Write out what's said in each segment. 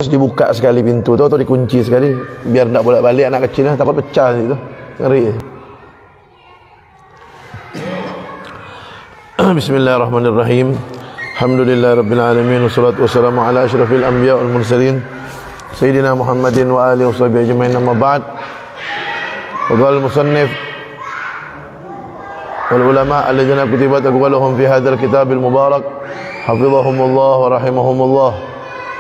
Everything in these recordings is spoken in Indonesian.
dibuka sekali pintu tu atau dikunci sekali biar tak bolak-balik anak kecil takut pecah itu. Ngeri. Bismillahirrahmanirrahim. Alhamdulillahirabbil alamin wassalatu wassalamu ala asyrafil anbiya wal mursalin sayyidina Muhammadin wa alihi washabihi ajmain amma ba'd. Qala al-musannif wal ulama alladziina kutibat aqwaluhum fi hadzal kitabil mubarak hafizahumullah wa rahimahumullah.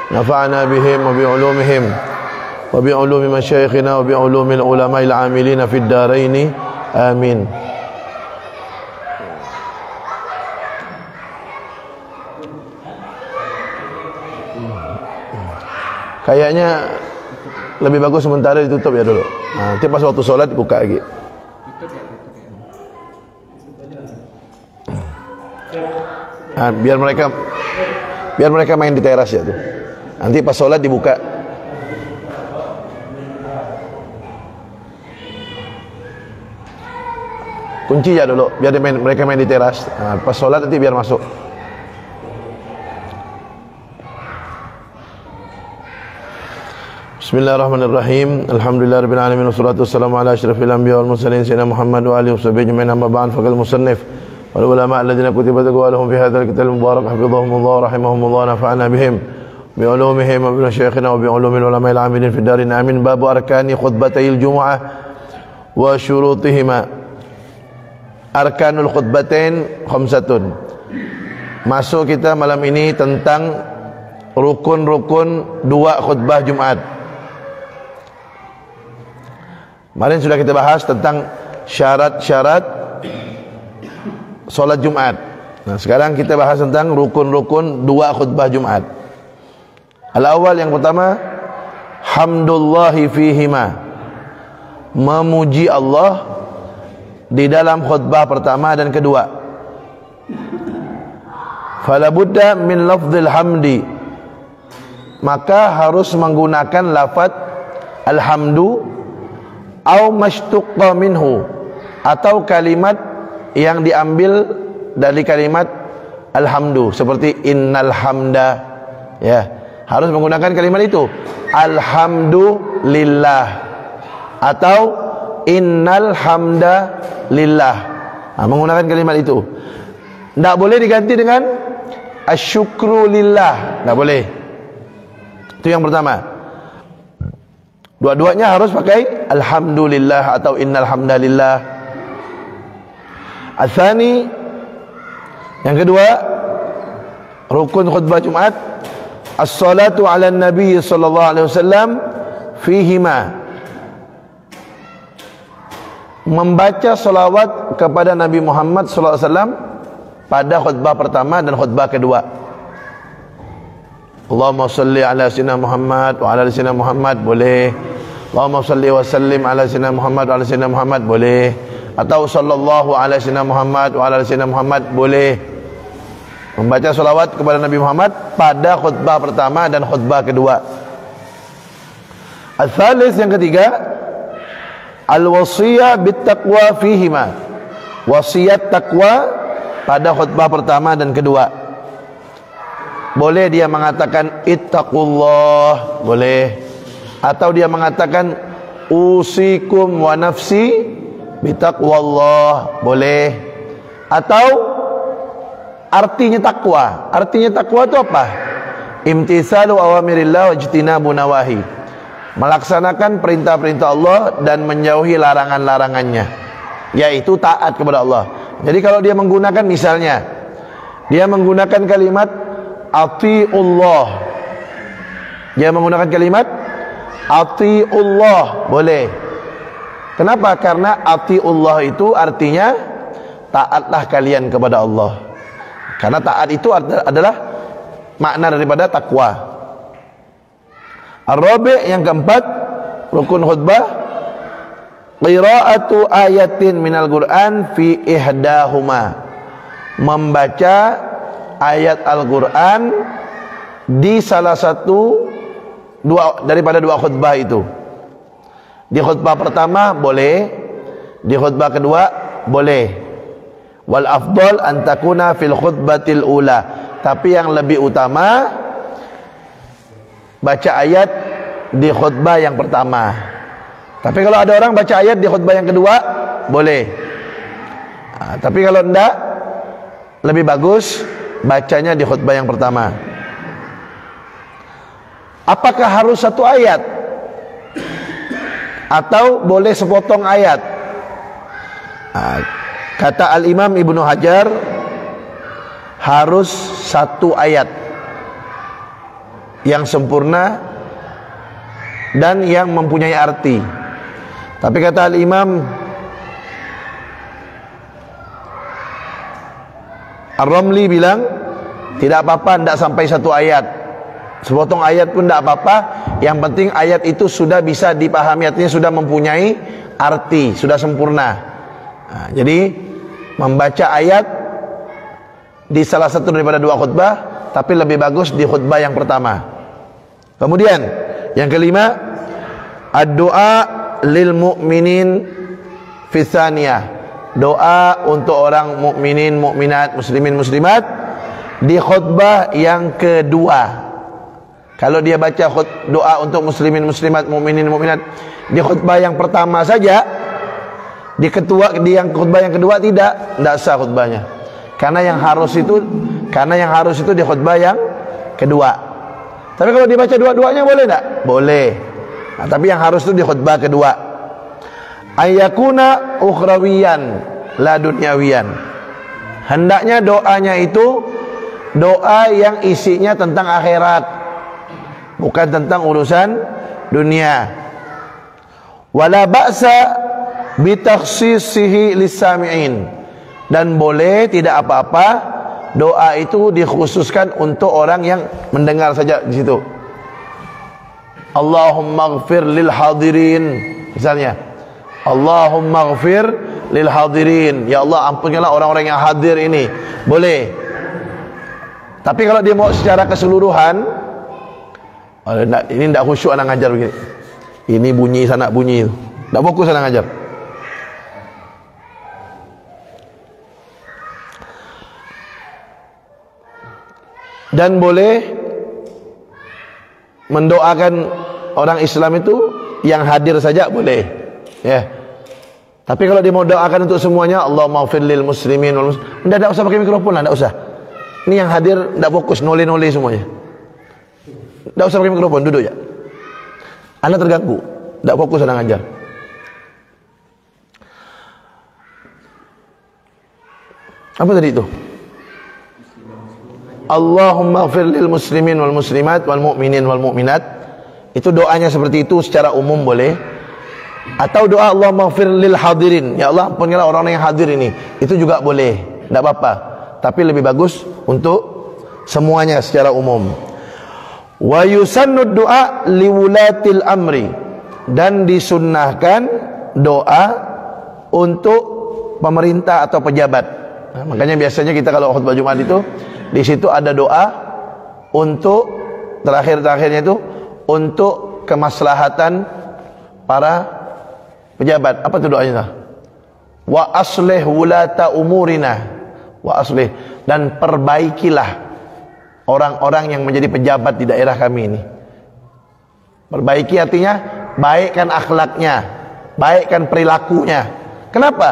نفعنا بهم وبعلومهم وبعلوم مشايخنا وبعلوم العلماء العاملين في الدارين آمين. Kayaknya lebih bagus sementara ditutup ya dulu. Nanti pas waktu sholat buka lagi. Biar mereka main di teras ya tuh. Nanti pas sholat dibuka. Kunci ya dulu, biar mereka main di teras. Pas sholat nanti biar masuk. Bismillahirrahmanirrahim. Alhamdulillahirabbil alamin wassalatu wassalamu ala asyrafil anbiya wal mursalin sayyidina Muhammad wa alihi washabihi ajmain amma ba'd. Faqal musannif wal ulama alladziina kutibat aqwaluhum fi hadzal kitab mubarak hafizahumullah wa rahimahumullah nafa'ana bihim بعلومهم وبمشايخنا وبعلوم العلماء العاملين في الدارين آمين. باب أركان خطبتي الجمعة وشروطهما. Arkanul khutbatain khamsatun. Masuk kita malam ini tentang rukun-rukun dua khutbah Jumat. Kemarin sudah kita bahas tentang syarat-syarat solat Jumat. Nah, sekarang kita bahas tentang rukun-rukun dua khutbah Jumat. Al-awwal, yang pertama, hamdullahi fihima, memuji Allah di dalam khutbah pertama dan kedua. Fala budda min lafzil hamdi, maka harus menggunakan lafaz alhamdu au mashtuqqa minhu, atau kalimat yang diambil dari kalimat alhamdu, seperti innal hamda, ya. Harus menggunakan kalimat itu, alhamdulillah atau innal hamda lillah. Menggunakan kalimat itu. Tidak boleh diganti dengan asyukru lillah, tidak boleh. Itu yang pertama. Dua-duanya harus pakai alhamdulillah atau innal hamda lillah. Al-thani, yang kedua, rukun khutbah Jumat, as-salatu ala nabi sallallahu alaihi wasallam fihima, membaca salawat kepada Nabi Muhammad sallallahu alaihi wasallam pada khutbah pertama dan khutbah kedua. Allahumma salli ala sayyidina Muhammad wa ala sayyidina Muhammad, boleh. Allahumma salli wa sallim ala sayyidina Muhammad wa ala sayyidina Muhammad, boleh. Atau sallallahu ala sayyidina Muhammad wa ala sayyidina Muhammad, boleh. Membaca salawat kepada Nabi Muhammad pada khutbah pertama dan khutbah kedua. Al-thalith, yang ketiga, al-wasiyah bit-taqwa fihima, wasiat takwa pada khutbah pertama dan kedua. Boleh dia mengatakan ittaqullah, boleh. Atau dia mengatakan usikum wa nafsi bitaqwallah, boleh. Atau artinya takwa. Artinya takwa itu apa? Imtitsalu awamirillah wa ijtinabu nawahi, melaksanakan perintah-perintah Allah dan menjauhi larangan-larangannya, yaitu taat kepada Allah. Jadi kalau dia menggunakan, misalnya dia menggunakan kalimat atiullah, dia menggunakan kalimat atiullah, boleh. Kenapa? Karena atiullah itu artinya taatlah kalian kepada Allah. Karena taat itu adalah makna daripada takwa. Ar-rabi', yang keempat, rukun khutbah, qira'atu ayatin minal Qur'an fi ihdahuma, membaca ayat Al-Qur'an di salah satu daripada dua khutbah itu. Di khutbah pertama boleh, di khutbah kedua boleh. Wal afdal an takuna fil khutbatil ula, tapi yang lebih utama baca ayat di khutbah yang pertama. Tapi kalau ada orang baca ayat di khutbah yang kedua, boleh. Tapi kalau enggak, lebih bagus bacanya di khutbah yang pertama. Apakah harus satu ayat? Atau boleh sepotong ayat? Kata Al-Imam Ibnu Hajar, harus satu ayat yang sempurna dan yang mempunyai arti. Tapi kata Al-Imam Ar-Ramli bilang, tidak apa-apa, tidak sampai satu ayat, sepotong ayat pun tidak apa-apa. Yang penting ayat itu sudah bisa dipahami, artinya sudah mempunyai arti, sudah sempurna. Jadi membaca ayat di salah satu daripada dua khutbah, tapi lebih bagus di khutbah yang pertama. Kemudian yang kelima, ad-doa lil mu'minin fi tsaniyah, doa untuk orang mukminin, mukminat, muslimin, muslimat di khutbah yang kedua. Kalau dia baca doa untuk muslimin, muslimat, mukminin, mukminat di khutbah yang pertama saja, di yang khutbah yang kedua tidak sah khutbahnya. Karena yang harus itu di khutbah yang kedua. Tapi kalau dibaca dua-duanya boleh enggak? Boleh. Tapi yang harus itu di khutbah kedua. Ayyakuna ukhrawiyan la dunyawiyan. Hendaknya doanya itu doa yang isinya tentang akhirat, bukan tentang urusan dunia. Wala ba'sa bi takhsisihi lis-sami'in. Dan boleh, tidak apa-apa doa itu dikhususkan untuk orang yang mendengar saja di situ. Allahumma ighfir lil hadirin, misalnya. Allahumma ighfir lil hadirin, ya Allah ampunilah orang-orang yang hadir ini. Boleh. Tapi kalau dia mau secara keseluruhan, ini tidak khusyuk anak ngajar begini. Ini bunyi sana bunyi, tidak fokus anak ngajar. Dan boleh mendoakan orang Islam itu yang hadir saja boleh, ya. Tapi kalau dia mau doakan untuk semuanya, Allahumma ighfir lil muslimin wal muslimat, tidak usah pakai mikrofon lah, tidak usah. Ini yang hadir tidak fokus, noleh-noleh semuanya. Tidak usah pakai mikrofon, duduk ya. Anda terganggu, tidak fokus sedang ngajar. Apa tadi itu? Allahumma ighfir lil muslimin wal muslimat wal mu'minin wal mu'minat. Itu doanya seperti itu secara umum boleh. Atau doa Allahumma ighfir lil hadirin, ya Allah ampunilah orang-orang yang hadir ini, itu juga boleh, tidak apa-apa. Tapi lebih bagus untuk semuanya secara umum. Wa yusannud du'a liwulatil amri, dan disunnahkan doa untuk pemerintah atau pejabat. Nah, makanya biasanya kita kalau khutbah Jumat itu di situ ada doa untuk terakhir-terakhirnya itu untuk kemaslahatan para pejabat. Apa itu doanya? Wa aslih wulata umurina, wa aslih, dan perbaikilah orang-orang yang menjadi pejabat di daerah kami ini. Perbaiki artinya baikkan akhlaknya, baikkan perilakunya. Kenapa?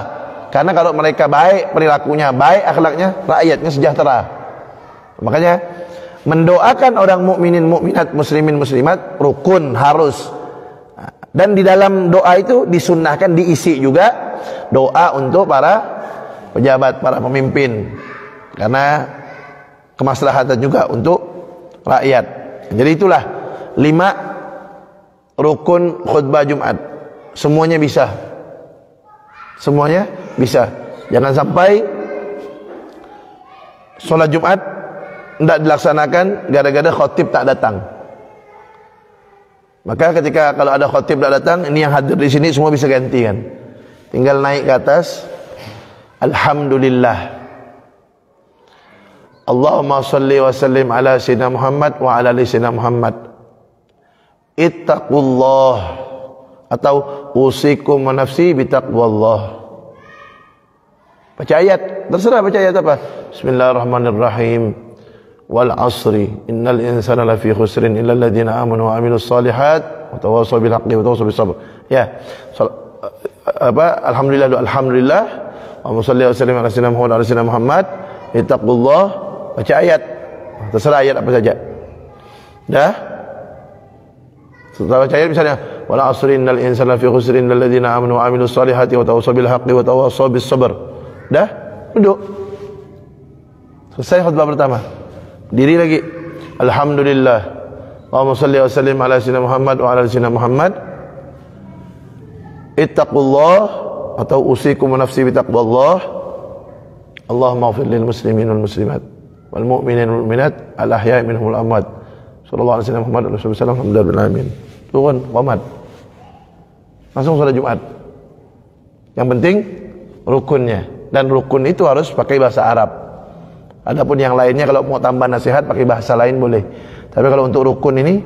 Karena kalau mereka baik perilakunya, baik akhlaknya, rakyatnya sejahtera. Makanya mendoakan orang mukminin, mukminat, muslimin, muslimat rukun, harus. Dan di dalam doa itu disunnahkan diisi juga doa untuk para pejabat, para pemimpin, karena kemaslahatan juga untuk rakyat. Jadi itulah 5 rukun khutbah Jumat. Semuanya bisa. Semuanya bisa. Jangan sampai sholat Jumat tidak dilaksanakan gara-gara khotib tak datang. Maka ketika kalau ada khotib tak datang, ini yang hadir di sini semua bisa ganti kan. Tinggal naik ke atas. Alhamdulillah. Allahumma salli wa sallim ala sayyidina Muhammad wa ala ali sayyidina Muhammad. Ittaqullah, atau usikum wa nafsi bitaqwallah. Baca ayat, terserah baca ayat apa. Bismillahirrahmanirrahim. wal 'asri innal insana lafi khusrin illa alladziina aamanu wa 'amilus shalihat wa tawassaw bil haqqi wa tawassaw bis sabr. Ya. Alhamdulillah wa salli wa sallim ala sayyidina Muhammad ittaqullah, baca ayat, terserah ayat apa saja. Dah? Setelah baca ayat misalnya wal 'asri innal insana lafi khusrin illa alladziina aamanu wa 'amilus shalihati wa tawassaw bil haqqi wa tawassaw bis sabr. Dah? Duduk. Selesai khutbah pertama. Diri lagi. Alhamdulillah. Allahumma salli wa sallim ala sayyidina Muhammad wa ala sayyidina Muhammad. Ittaqullah atau usikum wa nafsi bitaqwallah. Allahumma ighfir lil muslimin wal muslimat wal mu'minin wal mu'minat al ahya'i minhum wal amwat. Sallallahu alaihi wasallam Muhammad sallallahu alaihi wasallam alhamdulillah alamin. Turun qomat. Langsung salat Jumat. Yang penting rukunnya, dan rukun itu harus pakai bahasa Arab. Adapun yang lainnya kalau mau tambah nasihat pakai bahasa lain boleh. Tapi kalau untuk rukun ini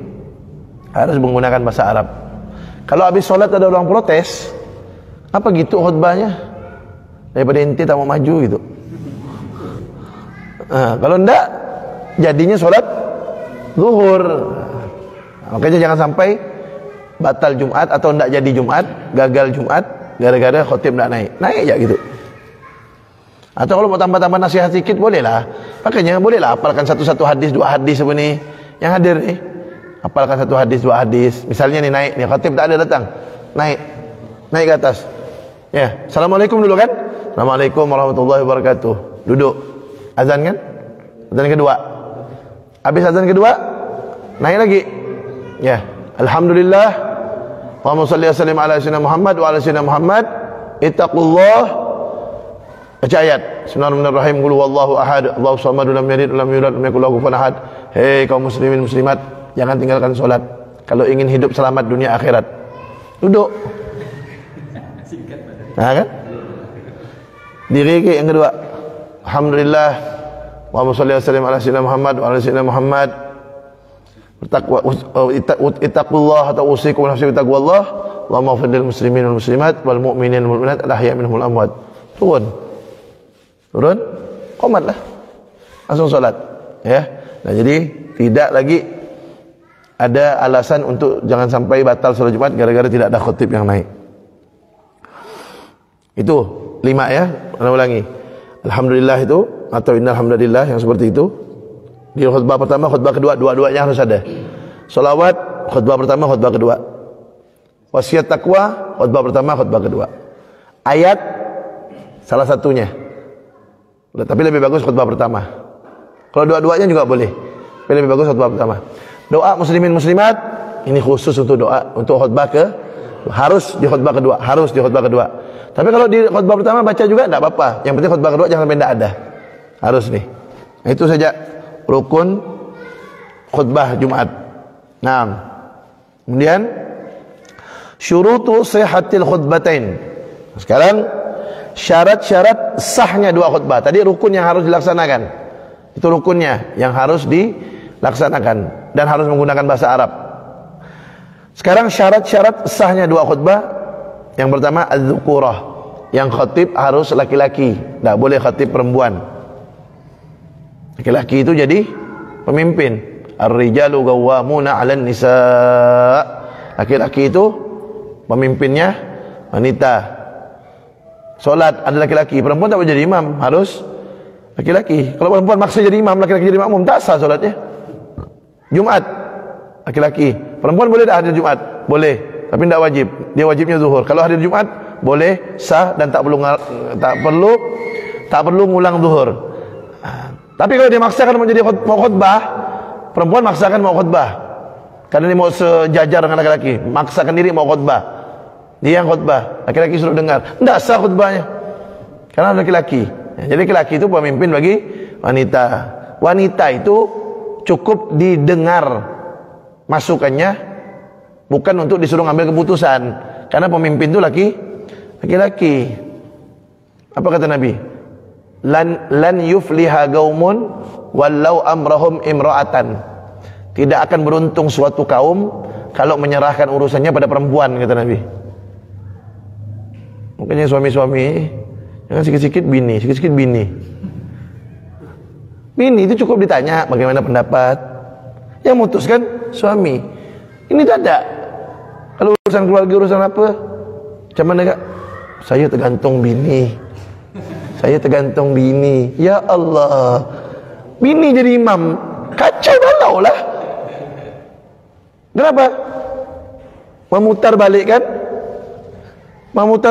harus menggunakan bahasa Arab. Kalau habis sholat ada orang protes, apa gitu khutbahnya? Daripada ente tak mau maju gitu. Kalau enggak, jadinya sholat zuhur. Makanya jangan sampai batal Jumat atau enggak jadi Jumat, gagal Jumat gara-gara khotib enggak naik. Naik aja gitu. Atau kalau mau tambah-tambah nasihat sedikit bolehlah. Makanya bolehlah apalkan satu hadis, dua hadis apa nih yang hadir nih. Apalkan satu hadis, dua hadis. Misalnya nih naik, nih khatib tak ada datang. Naik ke atas. Ya, assalamualaikum dulu kan? Assalamualaikum warahmatullahi wabarakatuh. Duduk. Azan kan? Azan kedua. Habis azan kedua, naik lagi. Ya, alhamdulillah. Allahumma shalli wa sallim ala sayyidina Muhammad wa ala sayyidina Muhammad. Ittaqullah. Baca ayat. Bismillahirrahmanirrahim. Qul huwallahu ahad, Allahus samad, lam yalid walam yulad, walam yakul lahu kufuwan ahad. Hei kaum muslimin muslimat, jangan tinggalkan salat kalau ingin hidup selamat dunia akhirat. Duduk. Nah kan? Diri ke yang kedua. Alhamdulillah. Allahumma shalli wa sallim ala sayyidina Muhammad wa ala sayyidina Muhammad. Bertakwa ittaqullah atau usikum wa nafsi bitaqwallah. Allahumma ighfir lil muslimin wal muslimat wal mu'minin wal mu'minat al ahya'i minhum wal amwat. Turun, qomatlah, langsung sholat, ya. Nah jadi tidak lagi ada alasan untuk jangan sampai batal sholat Jumat gara-gara tidak ada khotib yang naik. Itu 5 ya. Saya ulangi. Alhamdulillah itu atau innalhamdulillah yang seperti itu. Di khutbah pertama, khutbah kedua, dua-duanya harus ada. Sholawat, khutbah pertama, khutbah kedua. Wasiat takwa, khutbah pertama, khutbah kedua. Ayat salah satunya. Tapi lebih bagus khutbah pertama. Kalau dua-duanya juga boleh. Tapi lebih bagus khutbah pertama. Doa muslimin muslimat ini khusus untuk doa, untuk khutbah harus di khutbah kedua, harus di khutbah kedua. Tapi kalau di khutbah pertama baca juga enggak apa-apa. Yang penting khutbah kedua jangan sampai enggak ada. Harus nih. Nah, itu saja rukun khutbah Jumat. Nah, kemudian syurutu sihhatil khutbatain. Sekarang syarat-syarat sahnya dua khutbah. Tadi rukun yang harus dilaksanakan. Itu rukunnya yang harus dilaksanakan dan harus menggunakan bahasa Arab. Sekarang syarat-syarat sahnya dua khutbah. Yang pertama az-dzukurah. Yang khatib harus laki-laki, tidak boleh khatib perempuan. Laki-laki itu jadi pemimpin. Ar-rijalu qawwamuna 'alan nisa. Laki-laki itu pemimpinnya wanita. Solat ada laki-laki, perempuan tak boleh jadi imam, harus laki-laki. Kalau perempuan maksa jadi imam, laki-laki jadi makmum, tak sah solatnya. Jumat laki-laki, perempuan boleh tak hadir Jumat? Boleh, tapi tidak wajib. Dia wajibnya zuhur. Kalau hadir Jumat boleh, sah dan tak perlu ngulang zuhur. Tapi kalau dia maksakan menjadi mau khutbah, perempuan maksakan mau khutbah karena dia mau sejajar dengan laki-laki, maksakan diri mau khutbah. Dia yang khutbah, laki-laki suruh dengar, tidak sah khutbahnya karena laki-laki. Jadi laki-laki itu pemimpin bagi wanita. Wanita itu cukup didengar masukannya, bukan untuk disuruh ngambil keputusan. Karena pemimpin itu laki-laki. Apa kata Nabi? Lan yufliha gaumun walau amrahum imra'atan. Tidak akan beruntung suatu kaum kalau menyerahkan urusannya pada perempuan, kata Nabi. Makanya suami-suami jangan sikit-sikit bini, sikit-sikit bini. Bini itu cukup ditanya bagaimana pendapat. Yang memutuskan suami. Ini tak ada. Kalau urusan keluarga, urusan apa? Macam mana kak? Saya tergantung bini. Saya tergantung bini. Ya Allah. Bini jadi imam. Kacau balau lah. Kenapa? Memutar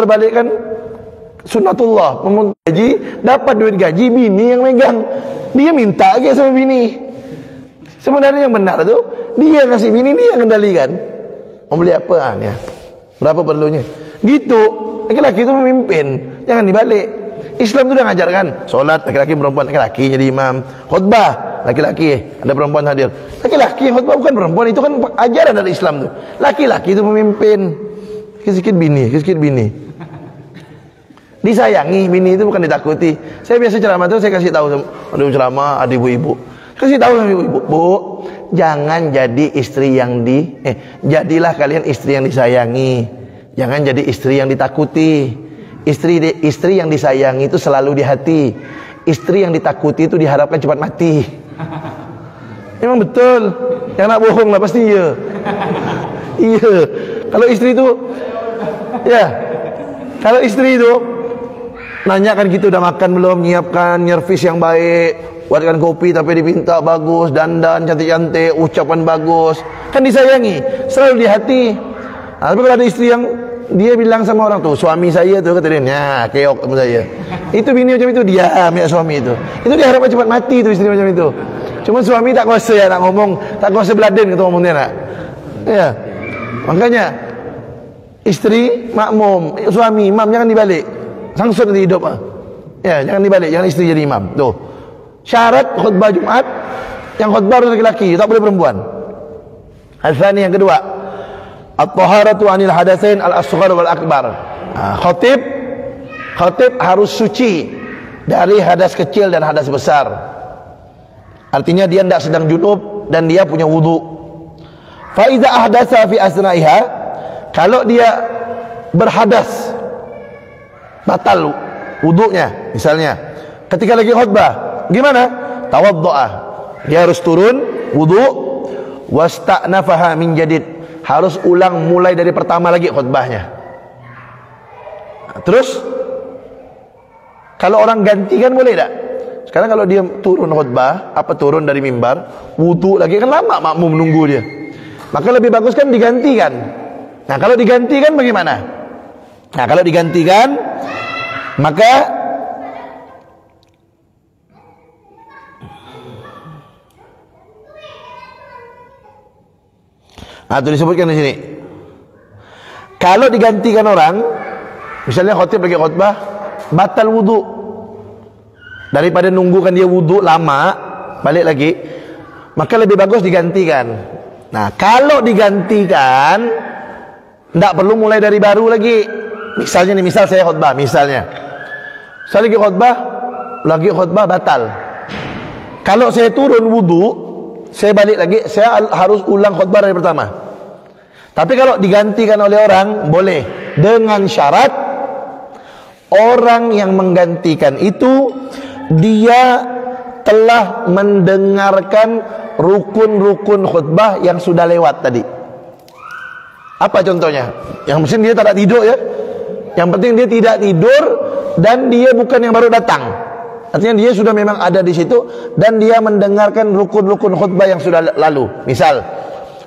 balikkan sunnatullah. Memutar gaji, dapat duit gaji, bini yang megang. Dia minta ke sama bini. Sebenarnya yang benar tu, dia kasih bini, dia yang kendalikan. Mau beli apa? Ya. Berapa perlunya? Gitu. Laki-laki itu memimpin. Jangan dibalik. Islam itu dah ngajarkan solat laki-laki, perempuan laki-laki jadi imam, khutbah laki-laki, ada perempuan hadir, laki-laki yang khutbah, bukan perempuan. Itu kan ajaran dari Islam tu. Laki-laki itu memimpin. Sikit-sikit bini disayangi. Bini itu bukan ditakuti. Saya biasa ceramah tu, saya kasih tahu ada ceramah, ada ibu-ibu, kasih tahu sama ibu-ibu, bu, jangan jadi istri yang jadilah kalian istri yang disayangi, jangan jadi istri yang ditakuti. Istri yang disayangi itu selalu di hati. Istri yang ditakuti itu diharapkan cepat mati. Memang betul. Yang nak bohong lah pasti iya. Iya. Kalau istri itu, ya, kalau istri itu nanyakan kita udah makan belum, nyiapkan nyervis yang baik, buatkan kopi tapi diminta bagus, dandan cantik-cantik, ucapan bagus, kan disayangi, selalu di hati. Tapi kalau ada istri yang dia bilang sama orang tuh, suami saya tuh kata dia, ya keok sama saya. Itu bini macam itu, dia ambil suami itu. Itu diharapkan cepat mati tuh istri macam itu. Cuma suami tak kuasa ya nak ngomong, tak kuasa beladen kata ngomongnya nak. Ya. Makanya istri makmum, suami imam, jangan dibalik. Sangsut nanti hidup ah. Ya, jangan dibalik, jangan istri jadi imam. Tuh. Syarat khutbah Jumat, yang khutbah harus laki-laki, tak boleh perempuan. Al-thani yang kedua, at-taharatu 'anil hadatsain al-asghar wal akbar. Khatib harus suci dari hadas kecil dan hadas besar. Artinya dia tidak sedang junub dan dia punya wudu. Fa iza ahdatsa fi asna'iha, kalau dia berhadas batal wudunya, misalnya ketika lagi khutbah, gimana? Tawaddu'a. Dia harus turun wudu, wasta'nafaha min jadid. Harus ulang mulai dari pertama lagi khutbahnya. Terus kalau orang gantikan boleh tak? Sekarang kalau dia turun khutbah, turun dari mimbar, wudu lagi, kan lama makmum menunggu dia. Maka lebih bagus kan digantikan. Nah, kalau digantikan bagaimana? Nah, kalau digantikan, maka itu disebutkan di sini. Kalau digantikan orang, misalnya khotib lagi khutbah, batal wudu. Daripada nunggukan dia wudu lama, balik lagi, maka lebih bagus digantikan. Nah, kalau digantikan, tidak perlu mulai dari baru lagi. Misalnya nih, misal saya khutbah, misalnya saya lagi khutbah batal. Kalau saya turun wudu, saya balik lagi, saya harus ulang khutbah dari pertama. Tapi kalau digantikan oleh orang, boleh. Dengan syarat orang yang menggantikan itu dia telah mendengarkan rukun-rukun khutbah yang sudah lewat tadi. Apa contohnya? Yang mesti dia tak tidur ya. Yang penting dia tidak tidur dan dia bukan yang baru datang. Artinya dia sudah memang ada di situ dan dia mendengarkan rukun-rukun khutbah yang sudah lalu. Misal,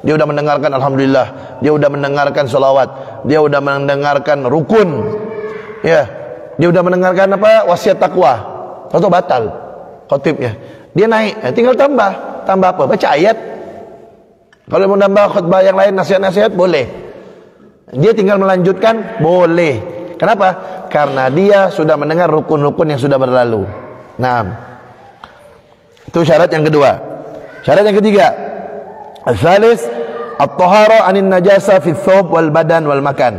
dia sudah mendengarkan alhamdulillah, dia sudah mendengarkan salawat, dia sudah mendengarkan rukun. Ya, dia sudah mendengarkan wasiat takwa. Atau batal khutibnya. Dia naik, tinggal tambah apa? Baca ayat. Kalau mau nambah khutbah yang lain, nasihat-nasihat boleh. Dia tinggal melanjutkan, boleh. Kenapa? Karena dia sudah mendengar rukun-rukun yang sudah berlalu. Nah, itu syarat yang kedua. Syarat yang ketiga, al-thalits at-tahara 'anil najasa fi thawb wal badan wal makan.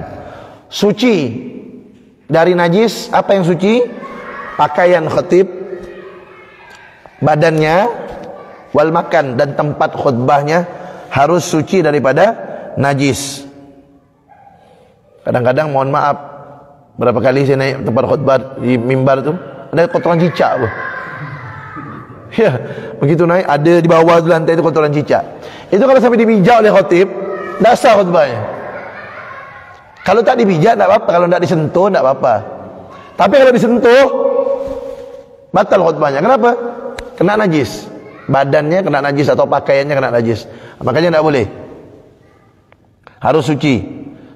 Suci dari najis. Apa yang suci? Pakaian khatib, badannya, wal makan, dan tempat khutbahnya harus suci daripada najis. Kadang-kadang mohon maaf, berapa kali saya naik tempat khutbah di mimbar tu ada kotoran cicak tu. Ya, begitu naik ada di bawah tu lantai itu kotoran cicak. Itu kalau sampai dibijak oleh khatib, tak sah khutbahnya. Kalau tak dibijak tak apa-apa, kalau tak disentuh tak apa-apa. Tapi kalau disentuh batal khutbahnya. Kenapa? Kena najis. Badannya kena najis atau pakaiannya kena najis. Makanya tak boleh. Harus suci.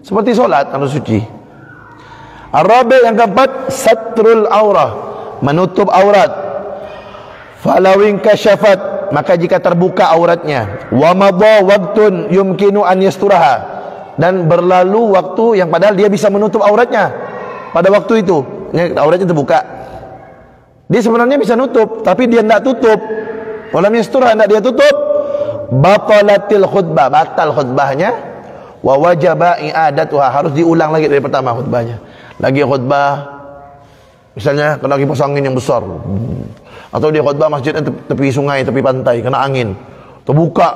Seperti solat harus suci. Ar-rabi' yang keempat, satrul aurah, menutup aurat. Falawin kasyafat, maka jika terbuka auratnya, wa madha waqtun yumkinu an yasturaha, dan berlalu waktu yang padahal dia bisa menutup auratnya pada waktu itu, auratnya terbuka, dia sebenarnya bisa nutup tapi dia tidak tutup, walam yasturha, tidak dia tutup, batalatil khutbah, batal khutbahnya, wa wajaba i'adatuha, harus diulang lagi dari pertama khutbahnya. Lagi khutbah misalnya kena kipas angin yang besar, atau dia khutbah masjidnya tepi sungai, tepi pantai, kena angin, terbuka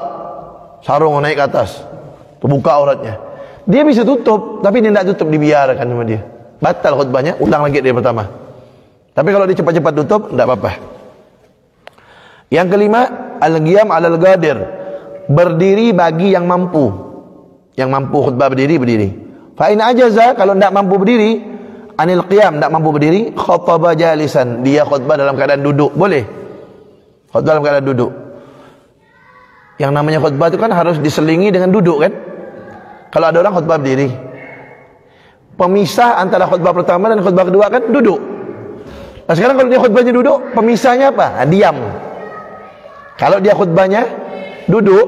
sarung naik ke atas, terbuka auratnya, dia bisa tutup tapi dia tidak tutup, dibiarkan sama dia, batal khutbahnya, ulang lagi dari pertama. Tapi kalau dia cepat-cepat tutup tidak apa-apa. Yang kelima, al-qiyam 'alal ghadir, berdiri bagi yang mampu. Yang mampu khutbah berdiri. Fa in ajaza, kalau tidak mampu berdiri, anil qiyam, tidak mampu berdiri, khataba jalisan, dia khutbah dalam keadaan duduk, boleh. Khutbah dalam keadaan duduk. Yang namanya khutbah itu kan harus diselingi dengan duduk kan. Kalau ada orang khutbah berdiri, pemisah antara khutbah pertama dan khutbah kedua kan duduk. Nah sekarang kalau dia khutbahnya duduk, pemisahnya apa? Diam. Kalau dia khutbahnya duduk,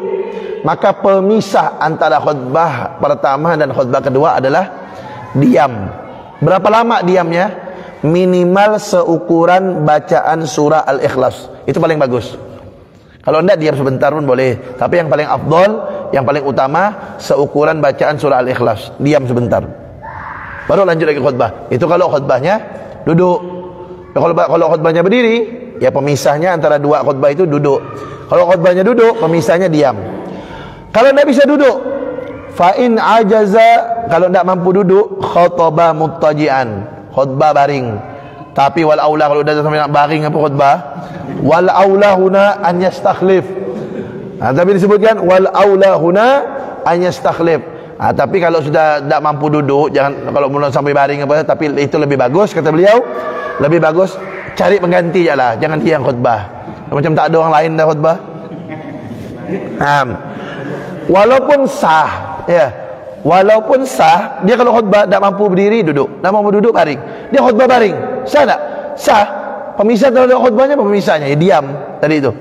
maka pemisah antara khutbah pertama dan khutbah kedua adalah diam. Berapa lama diamnya? Minimal seukuran bacaan surah Al-Ikhlas. Itu paling bagus. Kalau enggak diam sebentar pun boleh. Tapi yang paling afdol, yang paling utama, seukuran bacaan surah Al-Ikhlas. Diam sebentar, baru lanjut lagi khutbah. Itu kalau khutbahnya duduk. Kalau khutbahnya berdiri, ya pemisahnya antara dua khutbah itu duduk. Kalau khutbahnya duduk, pemisahnya diam. Kalau tidak bisa duduk, fa in ajaza, kalau tidak mampu duduk, khataba muttaji'an, khutbah baring. Tapi wal aula, kalau sudah sampai nak baring apa khutbah, wal aula huna an yastakhlif. Tapi disebutkan wal aula huna an yastakhlif. Tapi kalau sudah tidak mampu duduk, jangan, kalau belum sampai baring apa, tapi itu lebih bagus kata beliau, lebih bagus cari pengganti je lah, jangan dia yang khutbah. Macam tak ada orang lain dah khutbah. Walaupun sah, ya, walaupun sah, dia kalau khutbah tak mampu berdiri duduk, tak mampu duduk baring, dia khutbah baring, sah tak? Sah. Pemisah terhadap khutbahnya, pemisahnya ya diam tadi itu,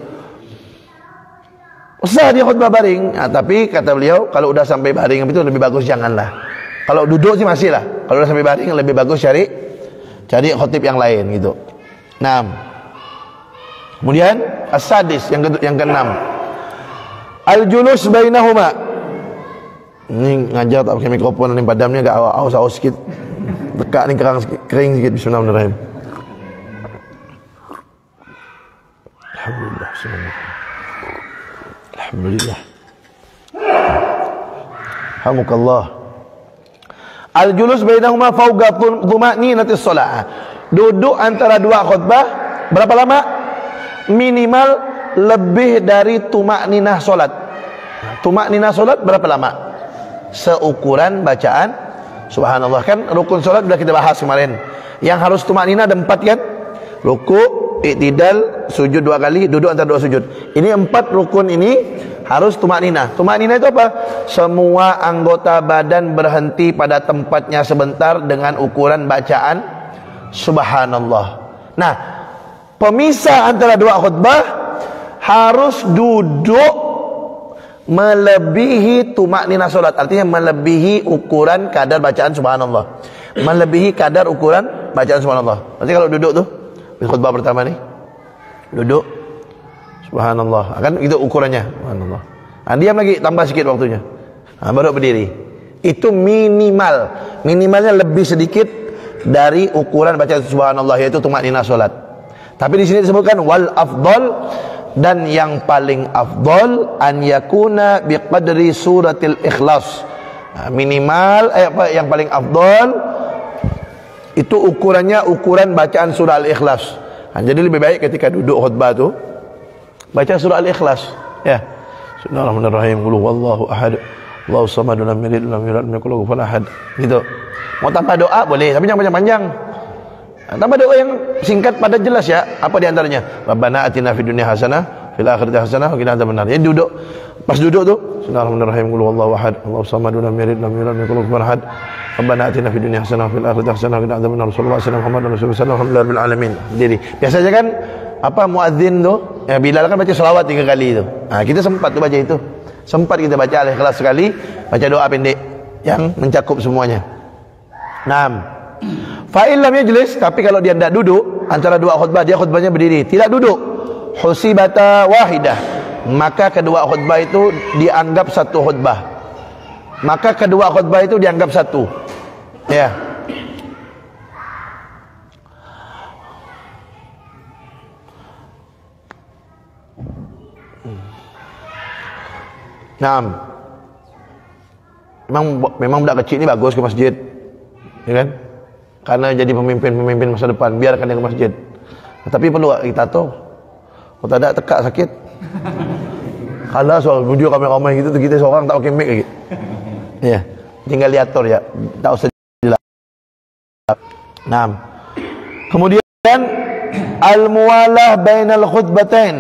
sah dia khutbah baring. Tapi kata beliau, kalau udah sampai baring itu lebih bagus janganlah. Kalau duduk sih masih lah, kalau udah sampai baring lebih bagus cari khatib yang lain gitu. Nah, kemudian as-sadis, yang keenam, al-julus bainahuma. Ini ngajar tak pakai mikrofon, ni padamnya agak aus-aus sikit, dekat ni kering sikit. Bismillahirrahmanirrahim. Alhamdulillah, alhamdulillah, alhamdulillah. Al-julus bainahuma fawqa tuma'ninatis shalah, duduk antara dua khutbah berapa lama? Minimal lebih dari tuma'ninah solat. Tuma'ninah solat berapa lama? Seukuran bacaan subhanallah. Kan rukun solat sudah kita bahas kemarin, yang harus tuma'ninah ada 4 kan? Ruku', i'tidal, sujud 2 kali, duduk antara 2 sujud. Ini 4 rukun ini harus tuma'ninah. Tuma'ninah itu apa? Semua anggota badan berhenti pada tempatnya sebentar dengan ukuran bacaan subhanallah. Nah, pemisah antara dua khutbah harus duduk melebihi tuma'ninah solat. Artinya melebihi ukuran kadar bacaan subhanallah, melebihi kadar ukuran bacaan subhanallah. Berarti kalau duduk tuh di khutbah pertama nih, duduk subhanallah, akan itu ukurannya subhanallah. Diam lagi, tambah sikit waktunya, baru berdiri. Itu minimalnya lebih sedikit dari ukuran bacaan subhanallah, yaitu tuma'ninah solat. Tapi di sini disebutkan wal afdal, dan yang paling afdal an yakuna biqadri suratil ikhlas. Minimal yang paling afdal itu ukurannya ukuran bacaan surah Al-Ikhlas. Jadi lebih baik ketika duduk khutbah tu Baca surah Al-Ikhlas. Ya. Bismillahirrahmanirrahim. Qul huwallahu ahad. Allahu samad lam yalid lam yulad lam yakul lahu kufuwan ahad. Gitu. Mau tambah doa boleh, tapi jangan panjang-panjang. Tambah doa yang singkat padat jelas ya. Apa di antaranya? Rabbana atina fid dunya hasanah fil akhirati hasanah wa qina adzabannar. Jadi duduk. Pas duduk tuh, Bismillahirrahmanirrahim. Qul huwallahu ahad. Allahu samad lam yalid lam yulad lam yakul lahu kufuwan ahad. Rabbana atina fid dunya hasanah fil akhirati hasanah wa qina adzabannar. Sallallahu alaihi wasallam Muhammadur rasulullah alhamdulillahil alamin. Jadi, biasanya kan apa muadzin tuh, ya Bilal kan baca selawat 3 kali itu. Nah, kita sempat tuh baca itu. Sempat kita baca Al-Ikhlas sekali, baca doa pendek yang mencakup semuanya. Naam. Fa'il lam yajlis, tapi kalau dia tidak duduk antara dua khutbah, dia khutbahnya berdiri, tidak duduk, husibata wahidah, maka kedua khutbah itu dianggap satu khutbah. Maka kedua khutbah itu dianggap satu. Ya. Naam. Memang budak kecil ini bagus ke masjid. Ya kan? Karena jadi pemimpin masa depan, biarkan dia ke masjid. Tapi perlu kita tahu. Kalau tak ada tekak sakit. Kalau soal video kamera gitu kita seorang tak pakai mic lagi. Ya, tinggal liator ya. Tak usah jelas. Naam. Kemudian al-muwalah bainal khutbatain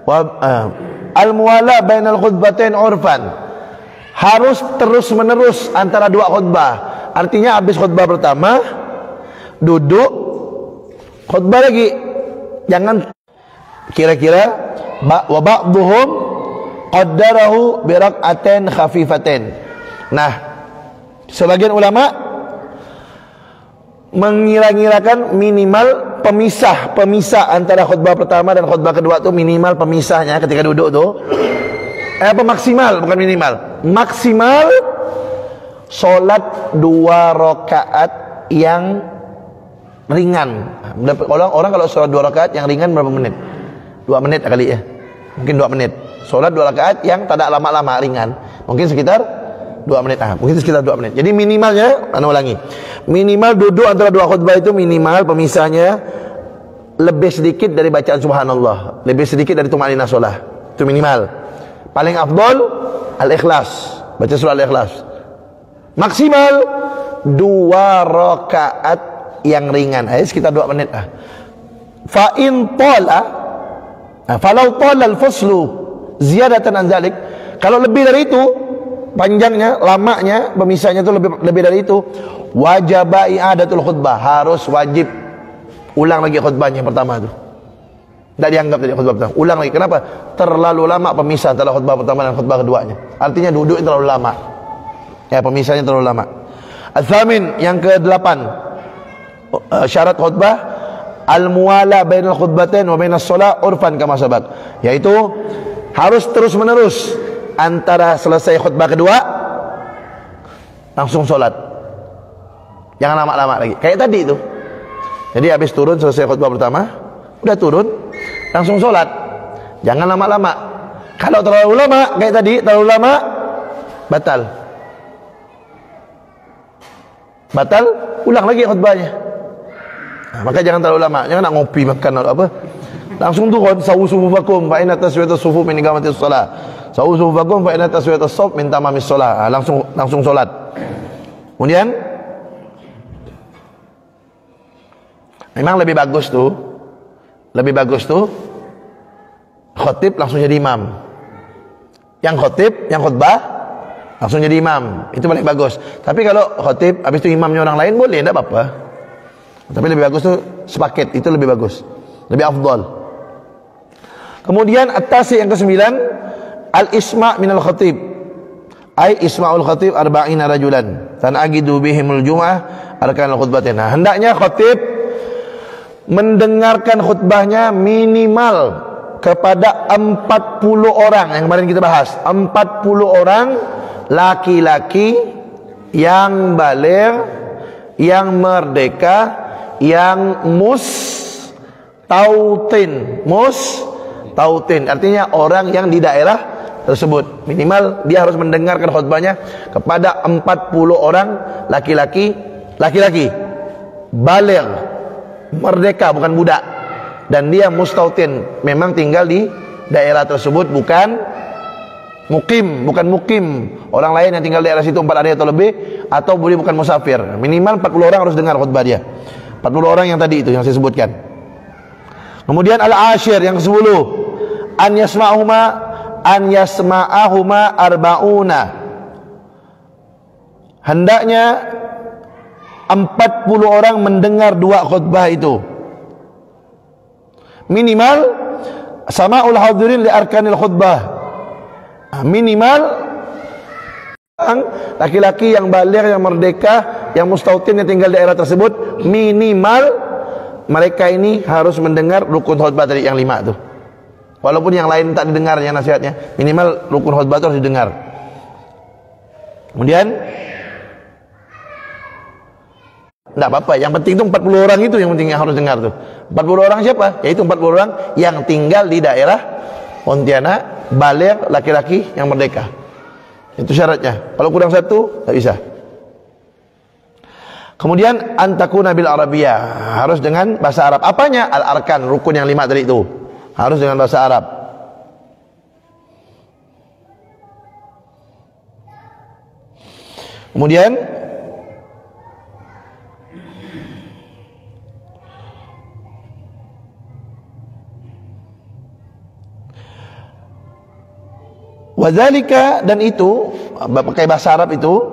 wa al-muwalah bainal khutbatain urfan. Harus terus-menerus antara dua khutbah. Artinya habis khutbah pertama duduk, khutbah lagi. Jangan kira-kira wa ba'dhum qaddarahu bi rak'atain khafifatain. Nah, sebagian ulama mengira-ngirakan minimal pemisah antara khutbah pertama dan khutbah kedua itu minimal pemisahnya ketika duduk tuh. Maksimal, bukan minimal. Maksimal solat 2 rakaat yang ringan. Orang kalau sholat 2 rakaat yang ringan berapa menit? 2 menit kali ya. Mungkin 2 menit. Sholat 2 rakaat yang tak ada lama-lama, ringan. Mungkin sekitar 2 menit. Mungkin sekitar 2 menit. Jadi minimalnya, ulangi. Minimal duduk antara 2 khutbah itu minimal pemisahnya lebih sedikit dari bacaan subhanallah, lebih sedikit dari tumanina sholah. Itu minimal. Paling afdol Al-Ikhlas. Baca surah Al-Ikhlas. Maksimal 2 rakaat yang ringan, sekitar 2 menit. Fa in tala, falau tala al-faslu ziyadatan an dzalik, kalau lebih dari itu panjangnya, lamanya, pemisahnya itu lebih dari itu, wajib i'adatul khutbah, harus wajib ulang lagi khutbahnya yang pertama itu. Tidak dianggap dari khutbah pertama. Ulang lagi. Kenapa? Terlalu lama pemisah antara khutbah pertama dan khutbah keduanya. Artinya duduk terlalu lama. Ya, pemisahnya terlalu lama. Al-thamin, yang ke-8. Syarat khutbah al-muwala bainal khutbatain wa bainas shalah urfan kama sabaq. Yaitu harus terus-menerus antara selesai khutbah kedua langsung sholat. Jangan lama-lama lagi. Kayak tadi itu. Jadi habis turun selesai khutbah pertama, udah turun langsung sholat. Jangan lama-lama. Kalau terlalu lama kayak tadi, terlalu lama batal. Batal, ulang lagi khutbahnya. Maka jangan terlalu lama. Jangan nak ngopi makan atau apa. Langsung turun, sawu sufufakum fa inna taswiyatas sufuf min iqamatis shalah. Sawu sufufakum fa inna taswiyatas shaf min tamamis shalah. Langsung sholat. Kemudian memang lebih bagus tuh khotib langsung jadi imam. Yang khutbah langsung jadi imam, itu paling bagus. Tapi kalau khotib habis itu imamnya orang lain boleh, tidak apa-apa. Tapi lebih bagus tuh sepaket, itu lebih bagus, lebih afdal. Kemudian at-tasi yang ke-9, al-isma' minal khotib, ay isma'ul khotib arba'ina rajulan tanagidu bihimul jum'ah arkanul khutbatin. Nah, hendaknya khotib mendengarkan khutbahnya minimal kepada 40 orang yang kemarin kita bahas. 40 orang laki-laki yang baligh, yang merdeka, yang mustautin, artinya orang yang di daerah tersebut. Minimal dia harus mendengarkan khutbahnya kepada 40 orang laki-laki baligh, merdeka, bukan budak, dan dia mustautin, memang tinggal di daerah tersebut bukan mukim, orang lain yang tinggal di daerah situ 4 hari atau lebih, atau boleh bukan musafir. Minimal 40 orang harus dengar khutbah dia. 40 orang yang tadi itu yang saya sebutkan. Kemudian al-ashir yang ke-10, an yasma'ahuma arba'una. Hendaknya 40 orang mendengar 2 khutbah itu. Minimal sama'ul hadirin li arkanil khutbah. Minimal laki-laki yang baligh, yang merdeka, yang mustautin, yang tinggal di daerah tersebut, minimal mereka ini harus mendengar rukun khutbah tadi yang 5 itu. Walaupun yang lain tak didengarnya nasihatnya, minimal rukun khutbah itu harus didengar. Kemudian enggak apa-apa, yang penting itu 40 orang itu yang penting yang harus dengar tuh. 40 orang siapa? Yaitu 40 orang yang tinggal di daerah Pontianak, baligh, laki-laki yang merdeka. Itu syaratnya. Kalau kurang 1 tak bisa. Kemudian antakuna bil arabiyah, harus dengan bahasa Arab. Apanya? Al-arkan, rukun yang 5 tadi itu. Harus dengan bahasa Arab. Kemudian wadzalika, dan itu pakai bahasa Arab itu,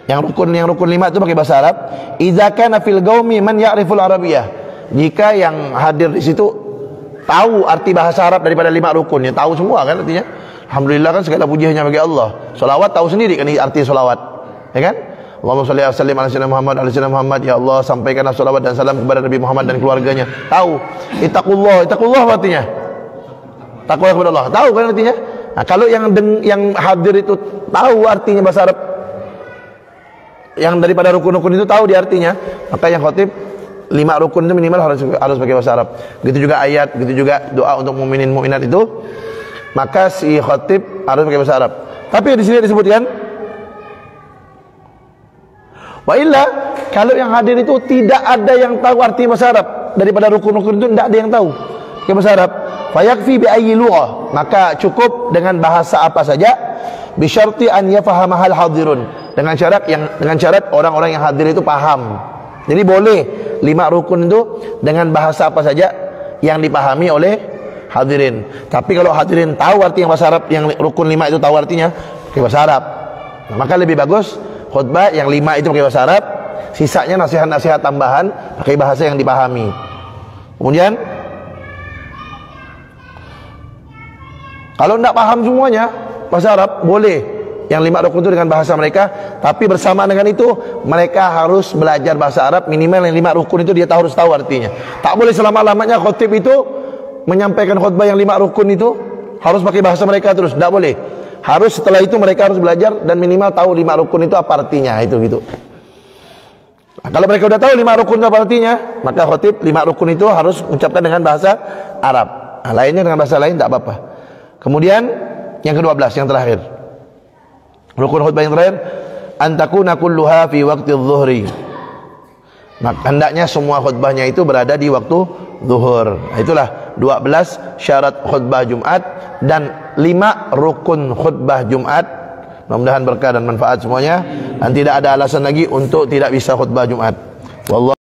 yang rukun 5 itu pakai bahasa Arab. Idza kana fil qaumi man ya'riful arabiyyah, jika yang hadir di situ tahu arti bahasa Arab daripada 5 rukun, ya tahu semua kan artinya. Alhamdulillah kan, segala puji hanya bagi Allah. Selawat tahu sendiri kan arti selawat, ya kan? Allahumma shalli wa sallim ala sayyidina Muhammad ala sayyidina Muhammad. Ya Allah, sampaikanlah selawat dan salam kepada Nabi Muhammad dan keluarganya. Tahu. Ittaqullah artinya takwa kepada Allah. Tahu kan artinya? Nah, kalau yang hadir itu tahu artinya bahasa Arab, yang daripada rukun-rukun itu tahu di artinya, maka yang khotib 5 rukun itu minimal harus pakai bahasa Arab. Begitu juga ayat, begitu juga doa untuk mukminin mukminat itu, maka si khotib harus pakai bahasa Arab. Tapi di sini disebutkan, wa illa, kalau yang hadir itu tidak ada yang tahu arti bahasa Arab daripada rukun-rukun itu, tidak ada yang tahu pakai bahasa Arab. Fayakfi bi ayyi lughah, maka cukup dengan bahasa apa saja, bi syarti an yafhamahal hadirun, dengan syarat orang-orang yang hadir itu paham. Jadi boleh 5 rukun itu dengan bahasa apa saja yang dipahami oleh hadirin. Tapi kalau hadirin tahu arti yang bahasa Arab, yang rukun 5 itu tahu artinya pakai bahasa Arab, nah, maka lebih bagus khutbah yang 5 itu pakai bahasa Arab, sisanya nasihat-nasihat tambahan pakai bahasa yang dipahami. Kemudian kalau tidak paham semuanya bahasa Arab, boleh yang 5 rukun itu dengan bahasa mereka, tapi bersamaan dengan itu mereka harus belajar bahasa Arab. Minimal yang 5 rukun itu dia harus tahu artinya. Tak boleh selama-lamanya khotib itu menyampaikan khutbah yang 5 rukun itu harus pakai bahasa mereka terus, tidak boleh. Harus setelah itu mereka harus belajar dan minimal tahu 5 rukun itu apa artinya, itu gitu. Nah, kalau mereka sudah tahu 5 rukun itu apa artinya, maka khotib 5 rukun itu harus mengucapkan dengan bahasa Arab. Nah, lainnya dengan bahasa lain tak apa-apa. Kemudian yang ke-12, yang terakhir, rukun khutbah yang terakhir, antakuna kulluha fi waqti adh-dhuhri. Maka hendaknya semua khutbahnya itu berada di waktu zuhur. Nah, itulah 12 syarat khutbah Jumat dan 5 rukun khutbah Jumat. Mudah-mudahan berkah dan manfaat semuanya, dan tidak ada alasan lagi untuk tidak bisa khutbah Jumat. Wallah.